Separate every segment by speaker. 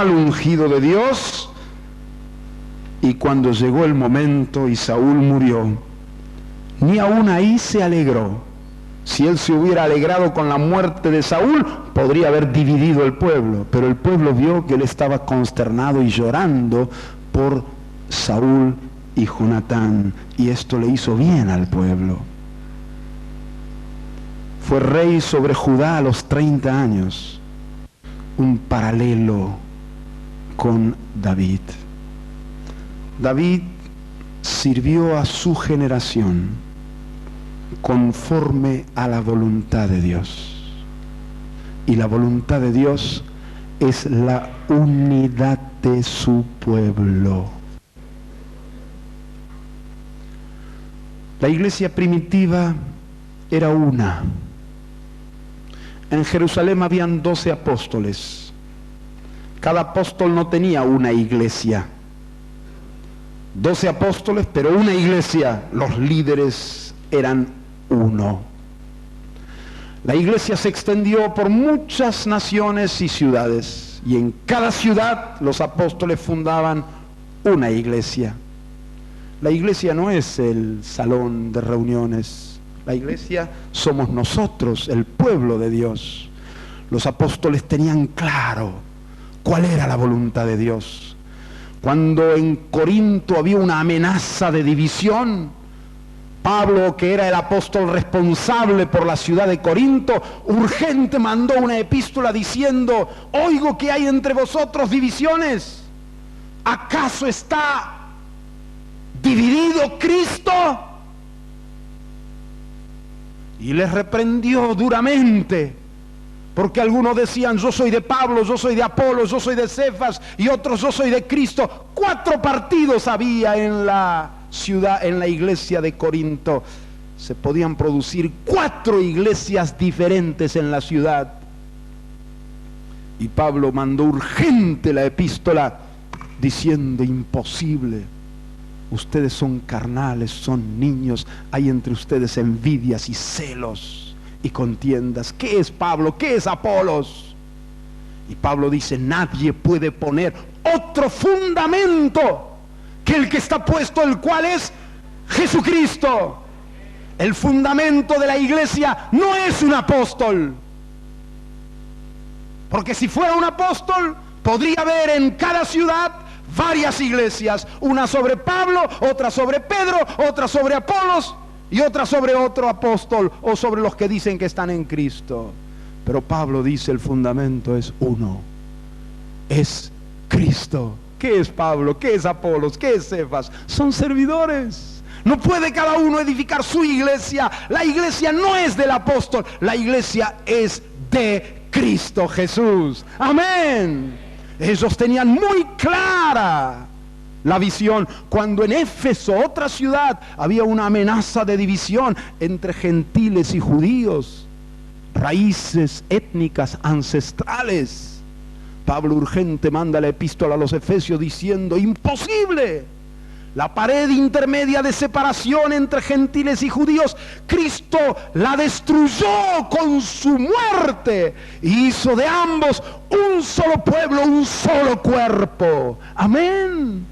Speaker 1: al ungido de Dios. Y cuando llegó el momento y Saúl murió, ni aún ahí se alegró. Si él se hubiera alegrado con la muerte de Saúl, podría haber dividido el pueblo, pero el pueblo vio que él estaba consternado y llorando por Saúl y Jonatán, y esto le hizo bien al pueblo. Fue rey sobre Judá a los 30 años, un paralelo con David. David sirvió a su generación conforme a la voluntad de Dios. Y la voluntad de Dios es la unidad de su pueblo. La iglesia primitiva era una. En Jerusalén habían 12 apóstoles. Cada apóstol no tenía una iglesia. 12 apóstoles, pero una iglesia. Los líderes eran uno. La iglesia se extendió por muchas naciones y ciudades, y en cada ciudad los apóstoles fundaban una iglesia. La iglesia no es el salón de reuniones. La iglesia somos nosotros, el pueblo de Dios. Los apóstoles tenían claro cuál era la voluntad de Dios. Cuando en Corinto había una amenaza de división, Pablo, que era el apóstol responsable por la ciudad de Corinto, urgente mandó una epístola diciendo: oigo que hay entre vosotros divisiones. ¿Acaso está dividido Cristo? Y les reprendió duramente, porque algunos decían: yo soy de Pablo, yo soy de Apolos, yo soy de Cefas, y otros: yo soy de Cristo. 4 partidos había en la ciudad, en la iglesia de Corinto. Se podían producir 4 iglesias diferentes en la ciudad. Y Pablo mandó urgente la epístola diciendo: imposible. Ustedes son carnales, son niños, hay entre ustedes envidias y celos y contiendas. ¿Qué es Pablo? ¿Qué es Apolos? Y Pablo dice: nadie puede poner otro fundamento que el que está puesto, el cual es Jesucristo. El fundamento de la iglesia no es un apóstol, porque si fuera un apóstol podría haber en cada ciudad varias iglesias, una sobre Pablo, otra sobre Pedro, otra sobre Apolos y otra sobre otro apóstol, o sobre los que dicen que están en Cristo. Pero Pablo dice: el fundamento es uno, es Cristo. ¿Qué es Pablo? ¿Qué es Apolos? ¿Qué es Cefas? Son servidores. No puede cada uno edificar su iglesia. La iglesia no es del apóstol, la iglesia es de Cristo Jesús. Amén. Ellos tenían muy clara la visión. Cuando en Éfeso, otra ciudad, había una amenaza de división entre gentiles y judíos, raíces étnicas ancestrales, Pablo urgente manda la epístola a los Efesios diciendo: imposible. La pared intermedia de separación entre gentiles y judíos, Cristo la destruyó con su muerte y hizo de ambos un solo pueblo, un solo cuerpo. Amén.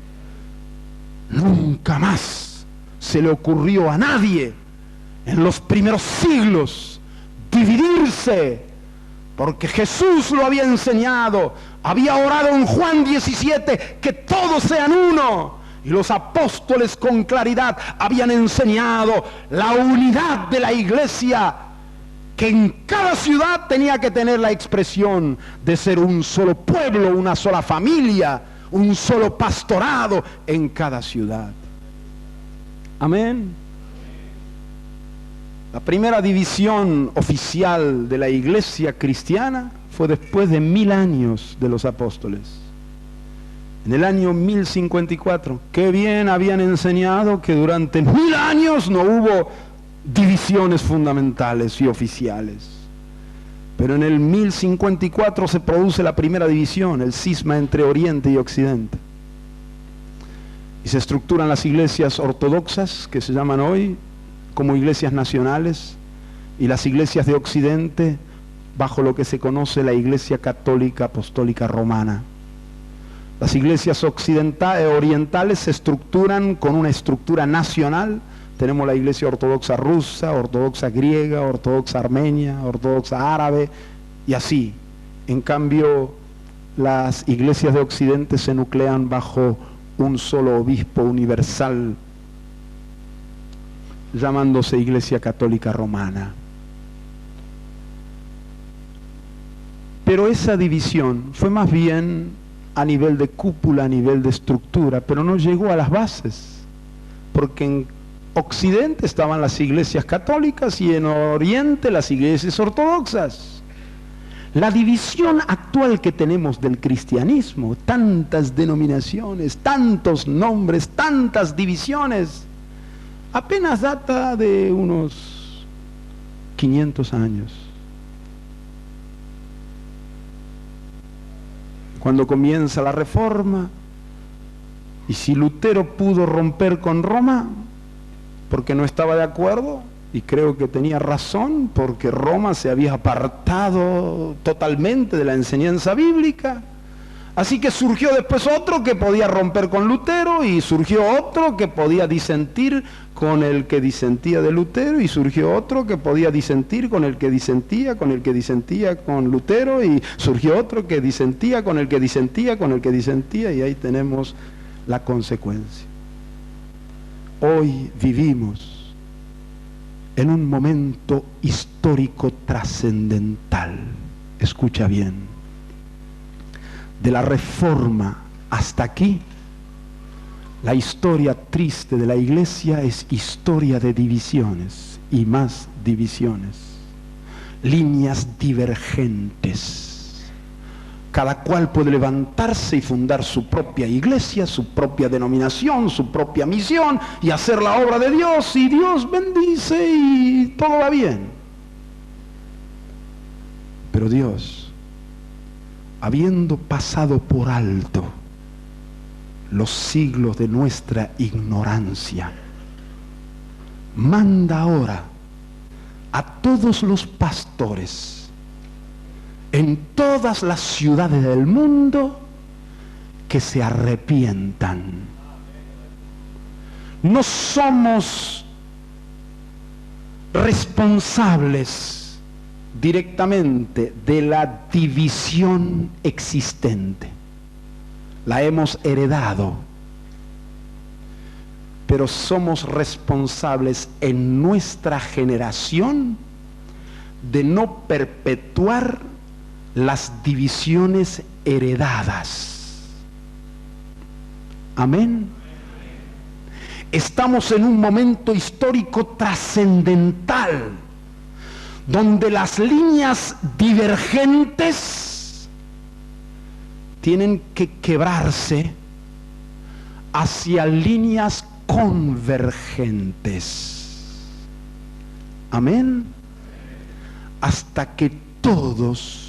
Speaker 1: Nunca más se le ocurrió a nadie en los primeros siglos dividirse, porque Jesús lo había enseñado. Había orado en Juan 17 que todos sean uno. Y los apóstoles con claridad habían enseñado la unidad de la iglesia, que en cada ciudad tenía que tener la expresión de ser un solo pueblo, una sola familia, un solo pastorado en cada ciudad. Amén. La primera división oficial de la iglesia cristiana fue después de 1000 años de los apóstoles. En el año 1054, qué bien habían enseñado que durante 1000 años no hubo divisiones fundamentales y oficiales. Pero en el 1054 se produce la primera división, el cisma entre Oriente y Occidente. Y se estructuran las iglesias ortodoxas, que se llaman hoy como iglesias nacionales, y las iglesias de Occidente bajo lo que se conoce la Iglesia Católica Apostólica Romana. Las iglesias orientales se estructuran con una estructura nacional. Tenemos la iglesia ortodoxa rusa, ortodoxa griega, ortodoxa armenia, ortodoxa árabe, y así. En cambio, las iglesias de Occidente se nuclean bajo un solo obispo universal, llamándose Iglesia Católica Romana. Pero esa división fue más bien a nivel de cúpula, a nivel de estructura, pero no llegó a las bases, porque en Occidente estaban las iglesias católicas y en Oriente las iglesias ortodoxas. La división actual que tenemos del cristianismo, tantas denominaciones, tantos nombres, tantas divisiones, apenas data de unos 500 años. Cuando comienza la Reforma, y si Lutero pudo romper con Roma, porque no estaba de acuerdo, y creo que tenía razón, porque Roma se había apartado totalmente de la enseñanza bíblica. Así que surgió después otro que podía romper con Lutero, y surgió otro que podía disentir con el que disentía de Lutero, y surgió otro que podía disentir con el que disentía, con el que disentía con Lutero, y surgió otro que disentía con el que disentía, con el que disentía, y ahí tenemos la consecuencia. Hoy vivimos en un momento histórico trascendental. Escucha bien. De la Reforma hasta aquí, la historia triste de la iglesia es historia de divisiones y más divisiones, líneas divergentes. Cada cual puede levantarse y fundar su propia iglesia, su propia denominación, su propia misión y hacer la obra de Dios, y Dios bendice y todo va bien. Pero Dios, habiendo pasado por alto los siglos de nuestra ignorancia, manda ahora a todos los pastores en todas las ciudades del mundo que se arrepientan. No somos responsables directamente de la división existente. La hemos heredado, pero somos responsables en nuestra generación de no perpetuar las divisiones heredadas. Amén. Estamos en un momento histórico trascendental, donde las líneas divergentes tienen que quebrarse hacia líneas convergentes. Amén. Hasta que todos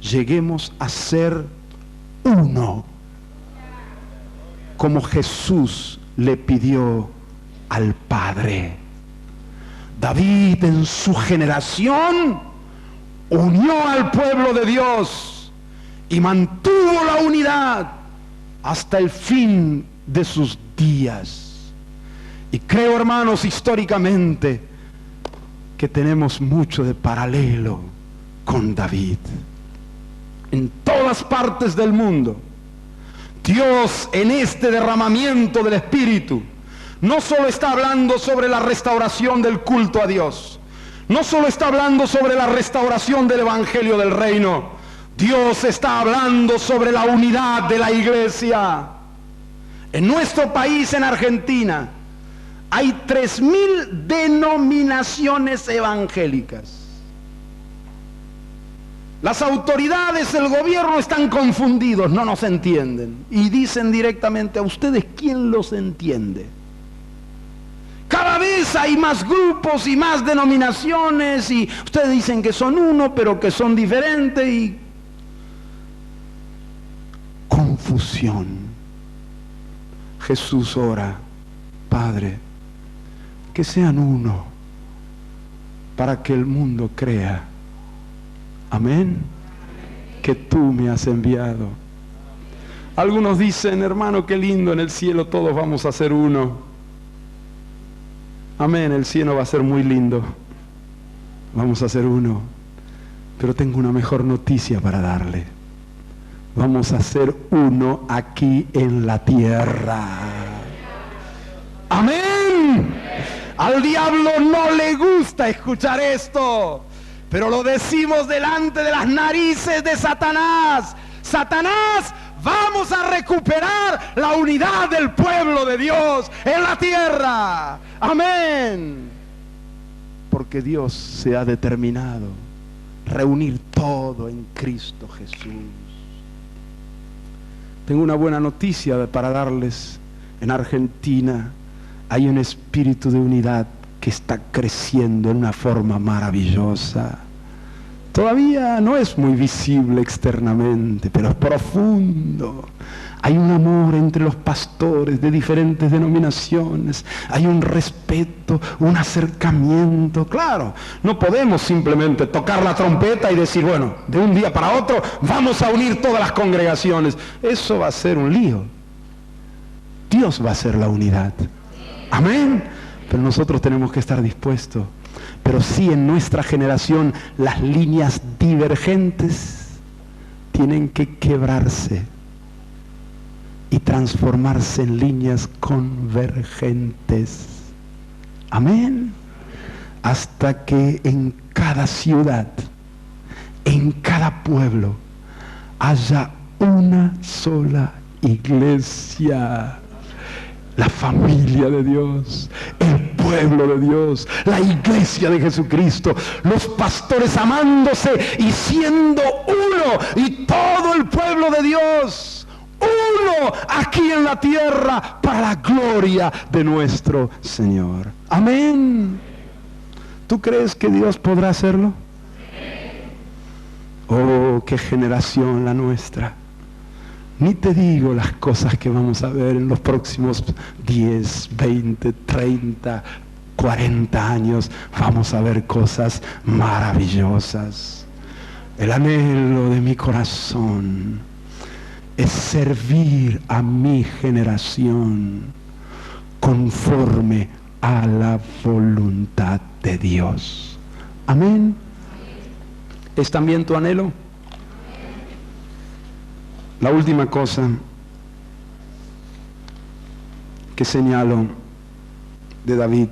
Speaker 1: lleguemos a ser uno, como Jesús le pidió al Padre. David en su generación unió al pueblo de Dios y mantuvo la unidad hasta el fin de sus días. Y creo, hermanos, históricamente que tenemos mucho de paralelo con David. En todas partes del mundo, Dios, en este derramamiento del Espíritu, no solo está hablando sobre la restauración del culto a Dios, no solo está hablando sobre la restauración del Evangelio del Reino, Dios está hablando sobre la unidad de la iglesia. En nuestro país, en Argentina, hay 3.000 denominaciones evangélicas. Las autoridades, el gobierno están confundidos, no nos entienden. Y dicen directamente: ¿a ustedes quién los entiende? Cada vez hay más grupos y más denominaciones, y ustedes dicen que son uno, pero que son diferentes, y confusión. Jesús ora: Padre, que sean uno, para que el mundo crea. Amén. Que tú me has enviado. Algunos dicen, hermano, qué lindo, en el cielo todos vamos a ser uno. Amén, el cielo va a ser muy lindo. Vamos a ser uno. Pero tengo una mejor noticia para darle. Vamos a ser uno aquí en la tierra. Amén. Al diablo no le gusta escuchar esto, pero lo decimos delante de las narices de Satanás. Satanás, vamos a recuperar la unidad del pueblo de Dios en la tierra. Amén. Porque Dios se ha determinado reunir todo en Cristo Jesús. Tengo una buena noticia para darles. En Argentina hay un espíritu de unidad que está creciendo en una forma maravillosa. Todavía no es muy visible externamente, pero es profundo. Hay un amor entre los pastores de diferentes denominaciones. Hay un respeto, un acercamiento. Claro, no podemos simplemente tocar la trompeta y decir, bueno, de un día para otro vamos a unir todas las congregaciones. Eso va a ser un lío. Dios va a hacer la unidad. Amén. Pero nosotros tenemos que estar dispuestos. Pero sí, en nuestra generación las líneas divergentes tienen que quebrarse y transformarse en líneas convergentes. Amén. Hasta que en cada ciudad, en cada pueblo, haya una sola iglesia. La familia de Dios, el pueblo de Dios, la iglesia de Jesucristo, los pastores amándose y siendo uno, y todo el pueblo de Dios, uno aquí en la tierra para la gloria de nuestro Señor. Amén. ¿Tú crees que Dios podrá hacerlo? Oh, qué generación la nuestra. Ni te digo las cosas que vamos a ver en los próximos 10, 20, 30, 40 años. Vamos a ver cosas maravillosas. El anhelo de mi corazón es servir a mi generación conforme a la voluntad de Dios. Amén. ¿Es también tu anhelo? La última cosa que señalo de David.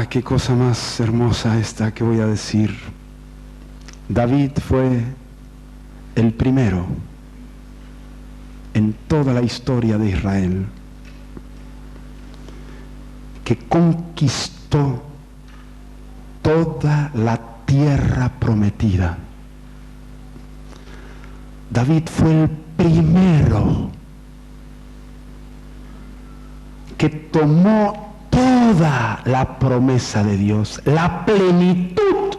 Speaker 1: Qué cosa más hermosa esta que voy a decir. David fue el primero en toda la historia de Israel que conquistó toda la tierra prometida. David fue el primero que tomó toda la promesa de Dios, la plenitud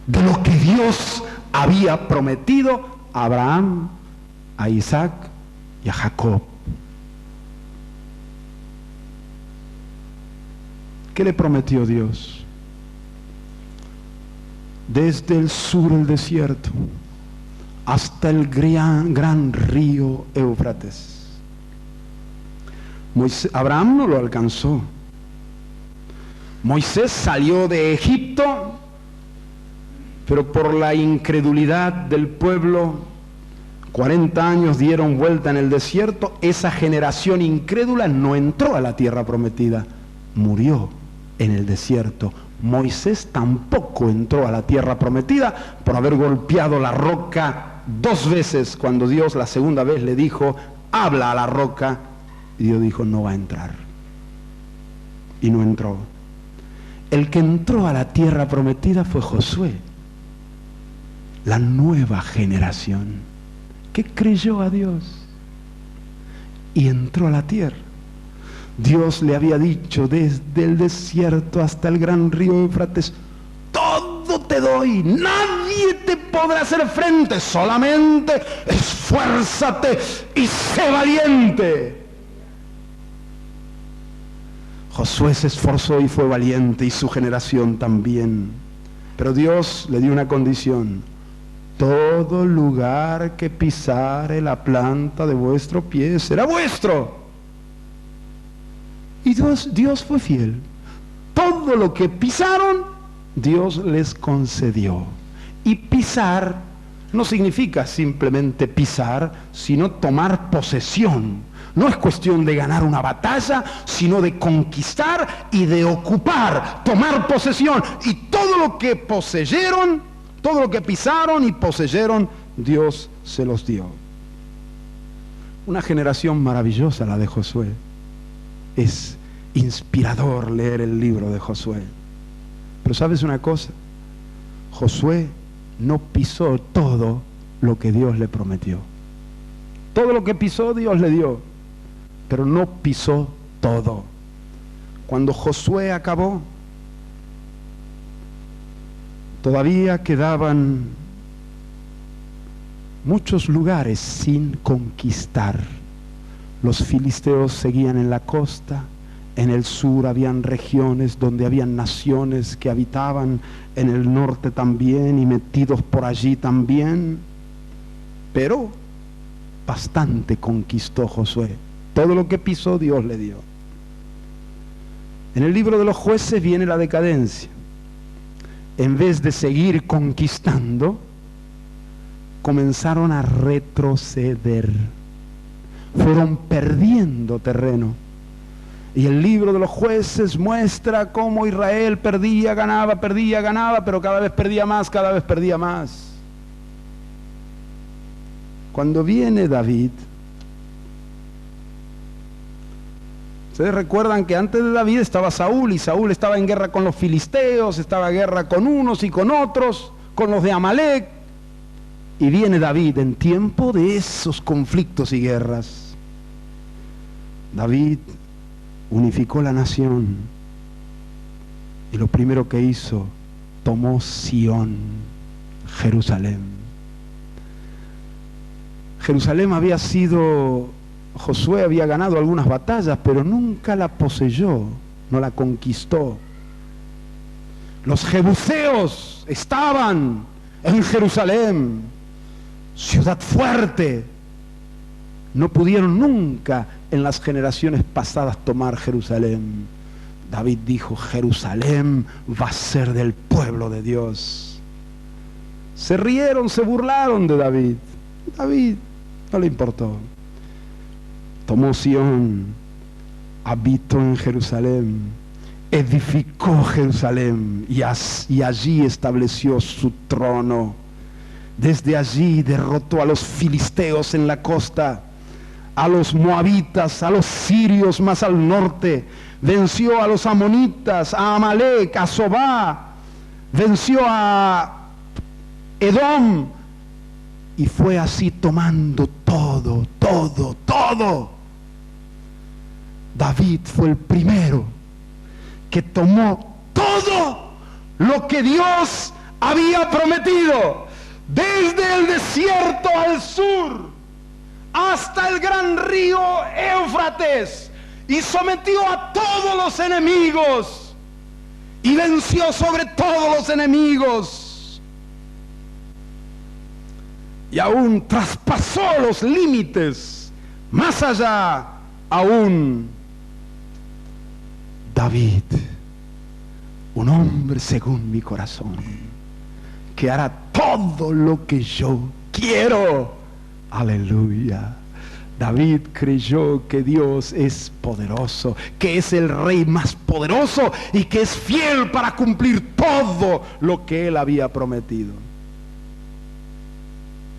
Speaker 1: de lo que Dios había prometido a Abraham, a Isaac y a Jacob. ¿Qué le prometió Dios? Desde el sur del desierto hasta el gran río Éufrates. Abraham no lo alcanzó. Moisés salió de Egipto, pero por la incredulidad del pueblo, 40 años dieron vuelta en el desierto. Esa generación incrédula no entró a la tierra prometida, murió en el desierto. Moisés tampoco entró a la tierra prometida por haber golpeado la roca 2 veces, cuando Dios la segunda vez le dijo, habla a la roca, y Dios dijo, no va a entrar. Y no entró. El que entró a la tierra prometida fue Josué, la nueva generación, que creyó a Dios y entró a la tierra. Dios le había dicho, desde el desierto hasta el gran río Éufrates, todo te doy, nadie te podrá hacer frente, solamente esfuérzate y sé valiente. Josué se esforzó y fue valiente, y su generación también. Pero Dios le dio una condición: todo lugar que pisare la planta de vuestro pie será vuestro. Y Dios fue fiel. Todo lo que pisaron, Dios les concedió. Y pisar no significa simplemente pisar, sino tomar posesión. No es cuestión de ganar una batalla, sino de conquistar y de ocupar, tomar posesión. Y todo lo que poseyeron, todo lo que pisaron y poseyeron, Dios se los dio. Una generación maravillosa la de Josué. Es inspirador leer el libro de Josué. Pero ¿sabes una cosa? Josué no pisó todo lo que Dios le prometió. Todo lo que pisó Dios le dio, pero no pisó todo. Cuando Josué acabó, todavía quedaban muchos lugares sin conquistar. Los filisteos seguían en la costa. En el sur habían regiones donde habían naciones que habitaban, en el norte también, y metidos por allí también. Pero bastante conquistó Josué. Todo lo que pisó Dios le dio. En el libro de los Jueces viene la decadencia. En vez de seguir conquistando, comenzaron a retroceder. Fueron perdiendo terreno. Y el libro de los Jueces muestra cómo Israel perdía, ganaba, pero cada vez perdía más, cada vez perdía más. Cuando viene David, ustedes recuerdan que antes de David estaba Saúl, y Saúl estaba en guerra con los filisteos, estaba en guerra con unos y con otros, con los de Amalek. Y viene David en tiempo de esos conflictos y guerras. David unificó la nación, y lo primero que hizo, tomó Sión, Jerusalén. Jerusalén había sido, Josué había ganado algunas batallas, pero nunca la poseyó, no la conquistó. Los jebuseos estaban en Jerusalén, ciudad fuerte. No pudieron nunca en las generaciones pasadas tomar Jerusalén. David dijo: Jerusalén va a ser del pueblo de Dios. Se rieron, se burlaron de David. David no le importó. Tomó Sión, habitó en Jerusalén, edificó Jerusalén y allí estableció su trono. Desde allí derrotó a los filisteos en la costa, a los moabitas, a los sirios más al norte, venció a los amonitas, a Amalek, a Sobá, venció a Edom, y fue así tomando todo. David fue el primero que tomó todo lo que Dios había prometido, desde el desierto al sur hasta el gran río Éufrates, y sometió a todos los enemigos y venció sobre todos los enemigos, y aún traspasó los límites más allá. Aún David, un hombre según mi corazón, que hará todo lo que yo quiero. Aleluya. David creyó que Dios es poderoso, que es el rey más poderoso y que es fiel para cumplir todo lo que él había prometido.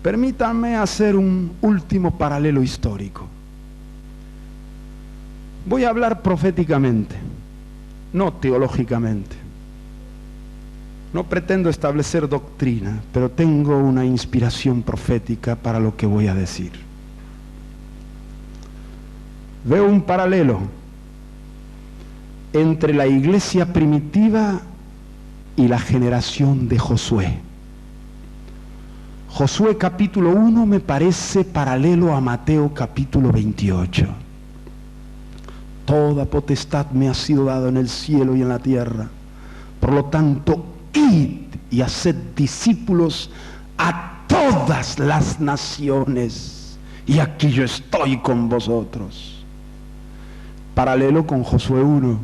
Speaker 1: Permítanme hacer un último paralelo histórico. Voy a hablar proféticamente, no teológicamente. No pretendo establecer doctrina, pero tengo una inspiración profética para lo que voy a decir. Veo un paralelo entre la iglesia primitiva y la generación de Josué. Josué capítulo 1 me parece paralelo a Mateo capítulo 28. Toda potestad me ha sido dada en el cielo y en la tierra. Por lo tanto, id y haced discípulos a todas todas las naciones, y aquí yo estoy con vosotros. Paralelo con Josué 1,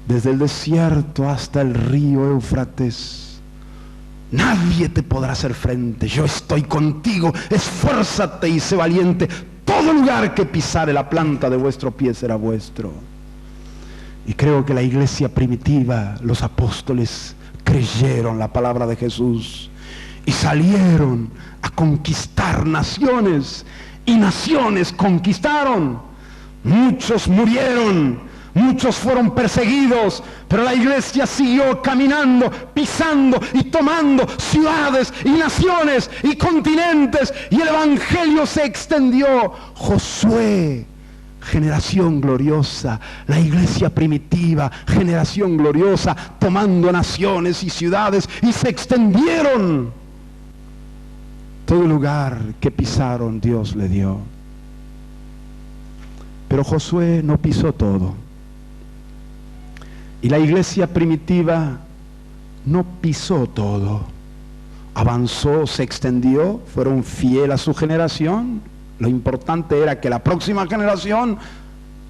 Speaker 1: desde el desierto hasta el río Éufrates, nadie te podrá hacer frente, yo estoy contigo, esfuérzate y sé valiente, todo lugar que pisare la planta de vuestro pie será vuestro. Y creo que la iglesia primitiva, los apóstoles, creyeron la palabra de Jesús y salieron a conquistar naciones, y naciones conquistaron. Muchos murieron, muchos fueron perseguidos, pero la iglesia siguió caminando, pisando y tomando ciudades y naciones y continentes, y el evangelio se extendió. Josué, generación gloriosa, la iglesia primitiva, generación gloriosa, tomando naciones y ciudades, y se extendieron. Todo lugar que pisaron, Dios le dio. Pero Josué no pisó todo. Y la iglesia primitiva no pisó todo. Avanzó, se extendió, fueron fieles a su generación. Lo importante era que la próxima generación,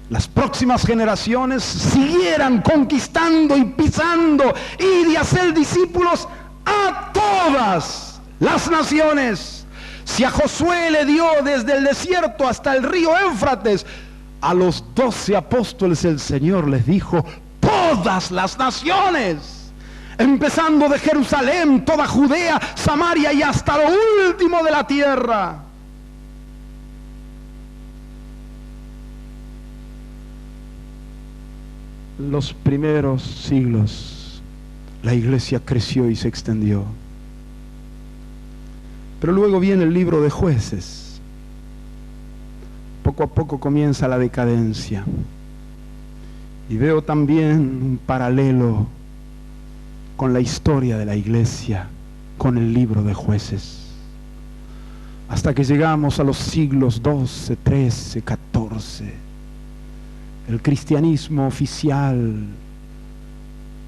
Speaker 1: las próximas generaciones siguieran conquistando y pisando, y de hacer discípulos a todas las naciones. Si a Josué le dio desde el desierto hasta el río Éufrates, a los 12 apóstoles el Señor les dijo todas las naciones, empezando de Jerusalén, toda Judea, Samaria y hasta lo último de la tierra. Los primeros siglos la iglesia creció y se extendió, pero luego viene el libro de Jueces. Poco a poco comienza la decadencia, y veo también un paralelo con la historia de la iglesia, con el libro de Jueces, hasta que llegamos a los siglos 12, 13, 14. El cristianismo oficial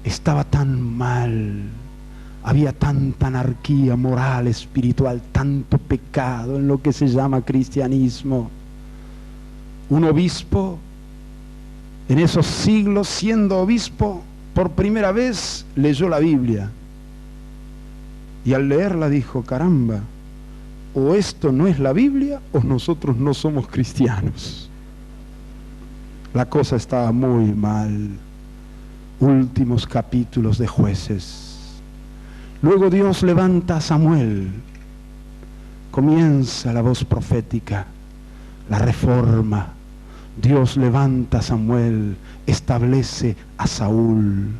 Speaker 1: estaba tan mal, había tanta anarquía moral, espiritual, tanto pecado en lo que se llama cristianismo. Un obispo, en esos siglos, siendo obispo, por primera vez leyó la Biblia, y al leerla dijo: caramba, o esto no es la Biblia o nosotros no somos cristianos. La cosa estaba muy mal. Últimos capítulos de Jueces. Luego Dios levanta a Samuel, comienza la voz profética, la reforma. Dios levanta a Samuel, establece a Saúl.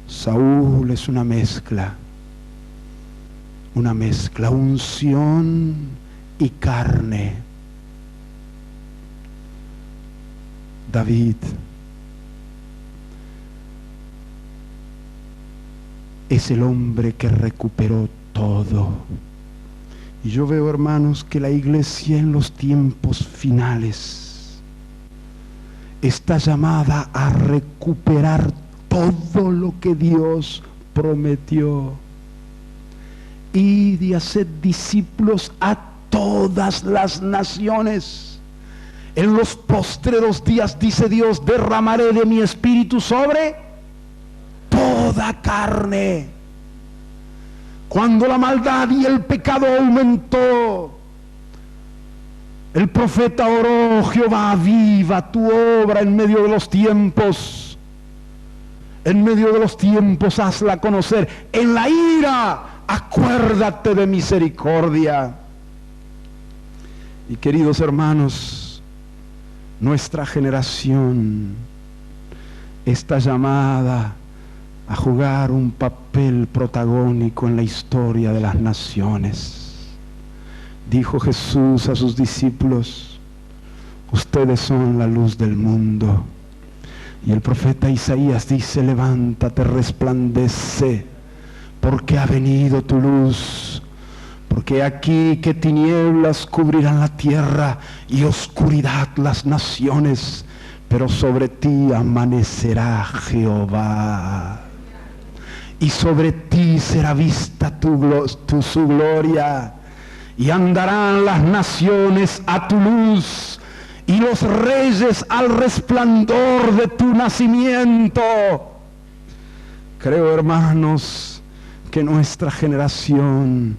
Speaker 1: Saúl es una mezcla, unción y carne. David es el hombre que recuperó todo. Y yo veo, hermanos, que la iglesia en los tiempos finales está llamada a recuperar todo lo que Dios prometió, y de hacer discípulos a todas las naciones. En los postreros días, dice Dios, derramaré de mi espíritu sobre toda carne. Cuando la maldad y el pecado aumentó, el profeta oró: Jehová, aviva tu obra en medio de los tiempos. En medio de los tiempos hazla conocer. En la ira acuérdate de misericordia. Y queridos hermanos, nuestra generación está llamada a jugar un papel protagónico en la historia de las naciones. Dijo Jesús a sus discípulos: ustedes son la luz del mundo. Y el profeta Isaías dice: levántate, resplandece, porque ha venido tu luz. Porque aquí que tinieblas cubrirán la tierra y oscuridad las naciones, pero sobre ti amanecerá Jehová. y sobre ti será vista su gloria, y andarán las naciones a tu luz, y los reyes al resplandor de tu nacimiento. Creo, hermanos, que nuestra generación